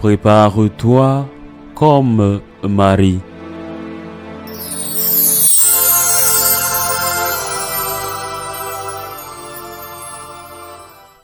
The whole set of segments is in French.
Prépare-toi comme Marie.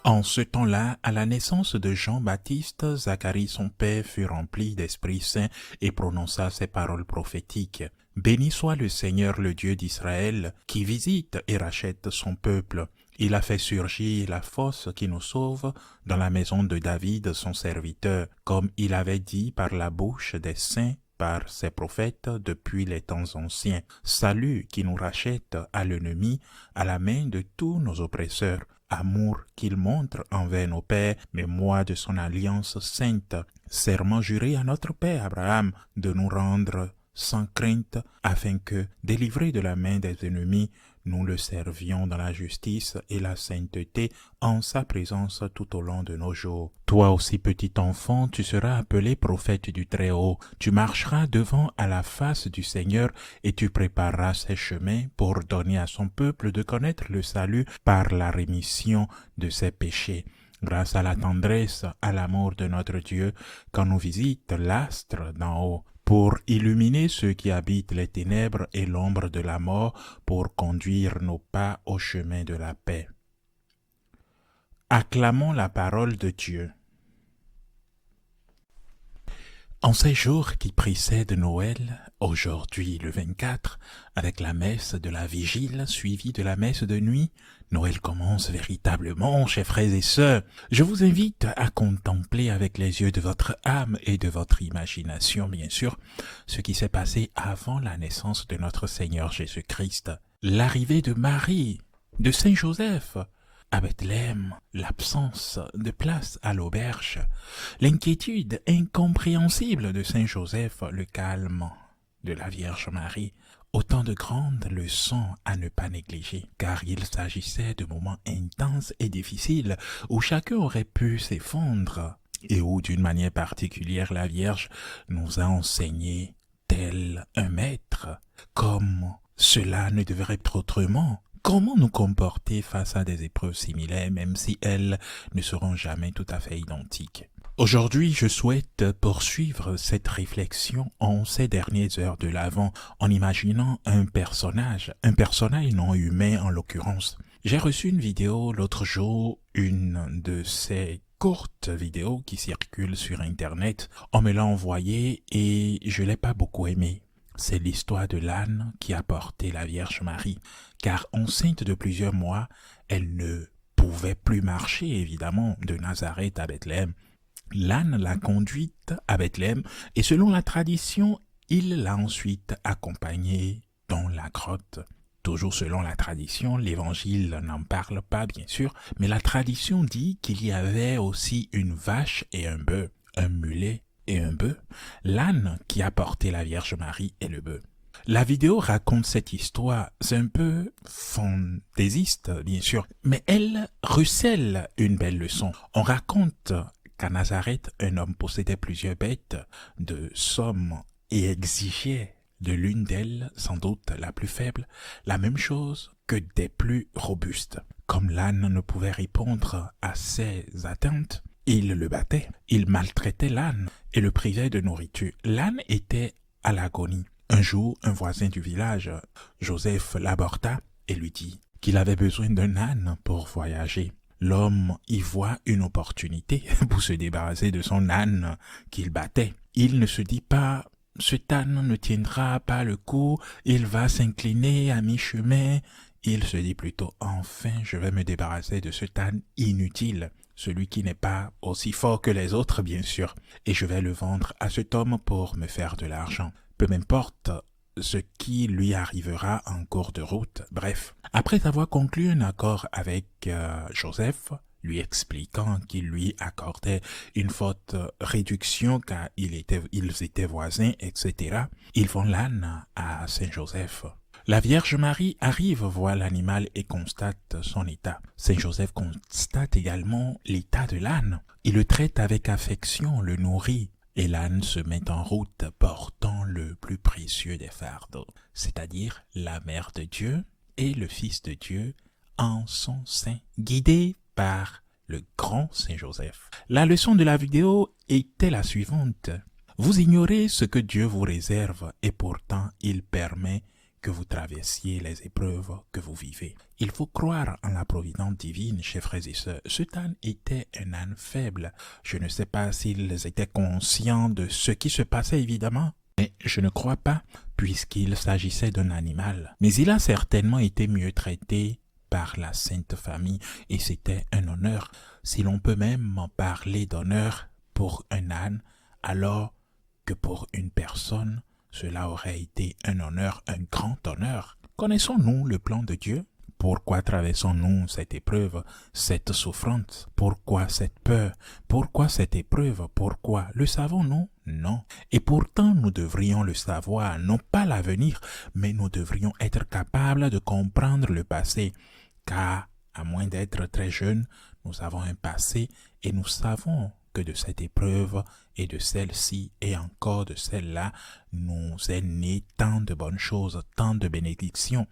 En ce temps-là, à la naissance de Jean-Baptiste, Zacharie son père fut rempli d'Esprit Saint et prononça ces paroles prophétiques. Béni soit le Seigneur, le Dieu d'Israël, qui visite et rachète son peuple. Il a fait surgir la force qui nous sauve dans la maison de David, son serviteur, comme il avait dit par la bouche des saints, par ses prophètes depuis les temps anciens. Salut qui nous rachète à l'ennemi, à la main de tous nos oppresseurs. Amour qu'il montre envers nos pères, mémoire de son alliance sainte, serment juré à notre père Abraham de nous rendre sans crainte, afin que, délivrés de la main des ennemis, nous le servions dans la justice et la sainteté en sa présence tout au long de nos jours. Toi aussi, petit enfant, tu seras appelé prophète du Très-Haut. Tu marcheras devant à la face du Seigneur et tu prépareras ses chemins pour donner à son peuple de connaître le salut par la rémission de ses péchés. Grâce à la tendresse, à l'amour de notre Dieu, quand nous visite l'astre d'en haut, pour illuminer ceux qui habitent les ténèbres et l'ombre de la mort, pour conduire nos pas au chemin de la paix. Acclamons la parole de Dieu. En ces jours qui précèdent Noël, aujourd'hui le 24, avec la messe de la vigile suivie de la messe de nuit, Noël commence véritablement, chers frères et sœurs. Je vous invite à contempler avec les yeux de votre âme et de votre imagination, bien sûr, ce qui s'est passé avant la naissance de notre Seigneur Jésus-Christ. L'arrivée de Marie, de Saint Joseph, à Bethléem, l'absence de place à l'auberge, l'inquiétude incompréhensible de Saint Joseph, le calme de la Vierge Marie, autant de grandes leçons à ne pas négliger, car il s'agissait de moments intenses et difficiles où chacun aurait pu s'effondrer et où, d'une manière particulière, la Vierge nous a enseigné tel un maître, comme cela ne devrait être autrement. Comment nous comporter face à des épreuves similaires, même si elles ne seront jamais tout à fait identiques? Aujourd'hui, je souhaite poursuivre cette réflexion en ces dernières heures de l'Avent, en imaginant un personnage non humain en l'occurrence. J'ai reçu une vidéo l'autre jour, une de ces courtes vidéos qui circulent sur Internet. On me l'a envoyée et je l'ai pas beaucoup aimée. C'est l'histoire de l'âne qui a porté la Vierge Marie, car enceinte de plusieurs mois, elle ne pouvait plus marcher, évidemment, de Nazareth à Bethléem. L'âne l'a conduite à Bethléem, et selon la tradition, il l'a ensuite accompagnée dans la grotte. Toujours selon la tradition, l'évangile n'en parle pas, bien sûr, mais la tradition dit qu'il y avait aussi une vache et un bœuf, un mulet et un bœuf, l'âne qui a porté la Vierge Marie et le bœuf. La vidéo raconte cette histoire, c'est un peu fantaisiste bien sûr, mais elle recèle une belle leçon. On raconte qu'à Nazareth, un homme possédait plusieurs bêtes de somme et exigeait de l'une d'elles, sans doute la plus faible, la même chose que des plus robustes. Comme l'âne ne pouvait répondre à ses attentes, il le battait, il maltraitait l'âne et le privait de nourriture. L'âne était à l'agonie. Un jour, un voisin du village, Joseph, l'aborda et lui dit qu'il avait besoin d'un âne pour voyager. L'homme y voit une opportunité pour se débarrasser de son âne qu'il battait. Il ne se dit pas « cet âne ne tiendra pas le coup, il va s'incliner à mi-chemin ». Il se dit plutôt « enfin, je vais me débarrasser de cet âne inutile ». Celui qui n'est pas aussi fort que les autres, bien sûr, et je vais le vendre à cet homme pour me faire de l'argent. Peu m'importe ce qui lui arrivera en cours de route. Bref, après avoir conclu un accord avec Joseph, lui expliquant qu'il lui accordait une forte réduction car ils étaient voisins, etc., ils vont l'âne à Saint-Joseph. La Vierge Marie arrive voir l'animal et constate son état. Saint Joseph constate également l'état de l'âne. Il le traite avec affection, le nourrit, et l'âne se met en route portant le plus précieux des fardeaux, c'est-à-dire la Mère de Dieu et le Fils de Dieu en son sein, guidé par le grand Saint Joseph. La leçon de la vidéo était la suivante. Vous ignorez ce que Dieu vous réserve et pourtant il permet que vous traversiez les épreuves que vous vivez. Il faut croire en la providence divine, chers frères et sœurs. Cet âne était un âne faible. Je ne sais pas s'ils étaient conscients de ce qui se passait évidemment, mais je ne crois pas, puisqu'il s'agissait d'un animal. Mais il a certainement été mieux traité par la Sainte Famille, et c'était un honneur. Si l'on peut même parler d'honneur pour un âne, alors que pour une personne, cela aurait été un honneur, un grand honneur. Connaissons-nous le plan de Dieu? Pourquoi traversons-nous cette épreuve, cette souffrance? Pourquoi cette peur? Pourquoi cette épreuve? Pourquoi? Le savons-nous? Non. Et pourtant, nous devrions le savoir, non pas l'avenir, mais nous devrions être capables de comprendre le passé. Car, à moins d'être très jeunes, nous avons un passé et nous savons que de cette épreuve et de celle-ci et encore de celle-là nous est né tant de bonnes choses, tant de bénédictions,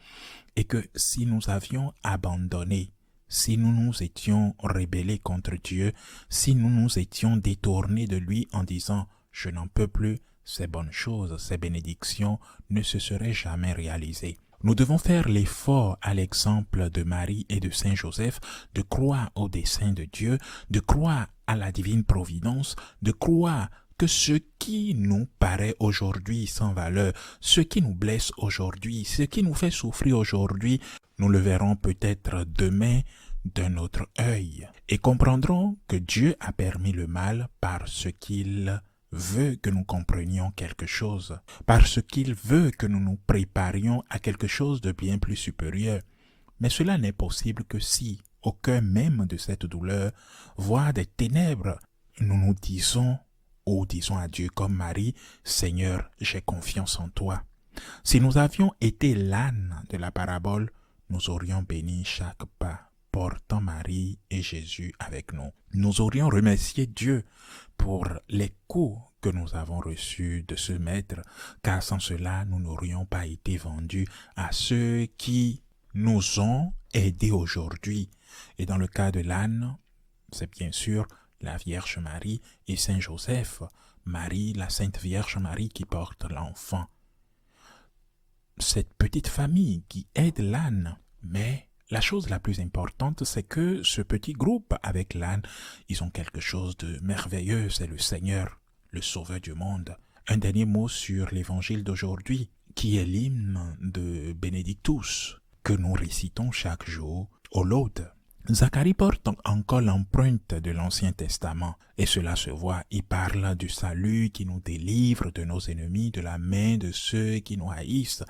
et que si nous avions abandonné, si nous nous étions rebellés contre Dieu, si nous nous étions détournés de lui en disant « je n'en peux plus », ces bonnes choses, ces bénédictions ne se seraient jamais réalisées. Nous devons faire l'effort, à l'exemple de Marie et de Saint Joseph, de croire au dessein de Dieu, de croire à la divine providence, de croire que ce qui nous paraît aujourd'hui sans valeur, ce qui nous blesse aujourd'hui, ce qui nous fait souffrir aujourd'hui, nous le verrons peut-être demain d'un autre œil et comprendrons que Dieu a permis le mal parce qu'il veut que nous comprenions quelque chose, parce qu'il veut que nous nous préparions à quelque chose de bien plus supérieur. Mais cela n'est possible que si, au cœur même de cette douleur, voire des ténèbres, nous nous disons, ou disons à Dieu comme Marie, « Seigneur, j'ai confiance en toi ». Si nous avions été l'âne de la parabole, nous aurions béni chaque pas, portant Marie et Jésus avec nous. Nous aurions remercié Dieu pour les coups que nous avons reçus de ce maître, car sans cela, nous n'aurions pas été vendus à ceux qui nous ont aidés aujourd'hui. Et dans le cas de l'âne, c'est bien sûr la Vierge Marie et Saint Joseph, Marie, la Sainte Vierge Marie qui porte l'enfant. Cette petite famille qui aide l'âne, mais la chose la plus importante, c'est que ce petit groupe avec l'âne, ils ont quelque chose de merveilleux, c'est le Seigneur, le Sauveur du monde. Un dernier mot sur l'évangile d'aujourd'hui, qui est l'hymne de Benedictus, que nous récitons chaque jour au laude. Zacharie porte encore l'empreinte de l'Ancien Testament, et cela se voit, il parle du salut qui nous délivre de nos ennemis, de la main de ceux qui nous haïssent.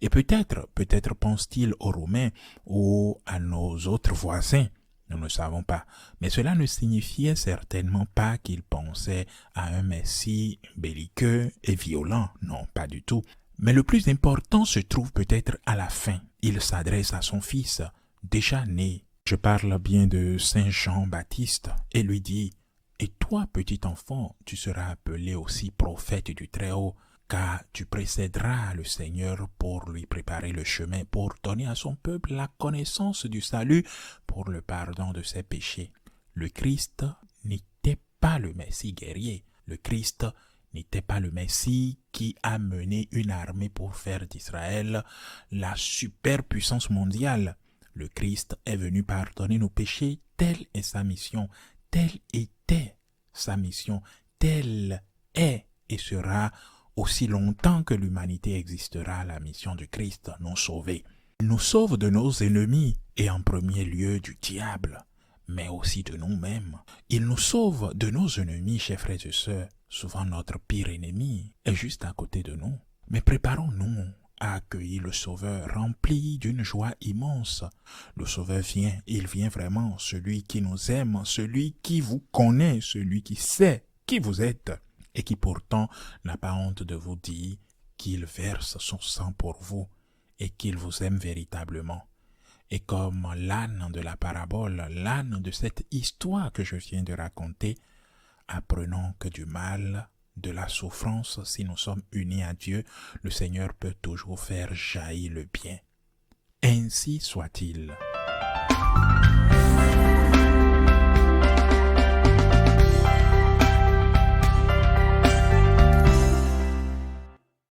Et peut-être pense-t-il aux Romains ou à nos autres voisins, nous ne savons pas. Mais cela ne signifiait certainement pas qu'il pensait à un Messie belliqueux et violent, non, pas du tout. Mais le plus important se trouve peut-être à la fin. Il s'adresse à son fils, déjà né. Je parle bien de Saint Jean-Baptiste et lui dit « Et toi, petit enfant, tu seras appelé aussi prophète du Très-Haut, car tu précéderas le Seigneur pour lui préparer le chemin, pour donner à son peuple la connaissance du salut, pour le pardon de ses péchés. » Le Christ n'était pas le Messie guerrier. Le Christ n'était pas le Messie qui a mené une armée pour faire d'Israël la superpuissance mondiale. Le Christ est venu pardonner nos péchés, telle est sa mission, telle était sa mission, telle est et sera aussi longtemps que l'humanité existera la mission du Christ, nous sauver. Il nous sauve de nos ennemis et en premier lieu du diable, mais aussi de nous-mêmes. Il nous sauve de nos ennemis, chers frères et sœurs. Souvent notre pire ennemi est juste à côté de nous. Mais préparons-nous à accueillir le Sauveur rempli d'une joie immense. Le Sauveur vient, il vient vraiment, celui qui nous aime, celui qui vous connaît, celui qui sait qui vous êtes et qui pourtant n'a pas honte de vous dire qu'il verse son sang pour vous et qu'il vous aime véritablement. Et comme l'âne de la parabole, l'âne de cette histoire que je viens de raconter, apprenons que du mal, de la souffrance, si nous sommes unis à Dieu, le Seigneur peut toujours faire jaillir le bien. Ainsi soit-il.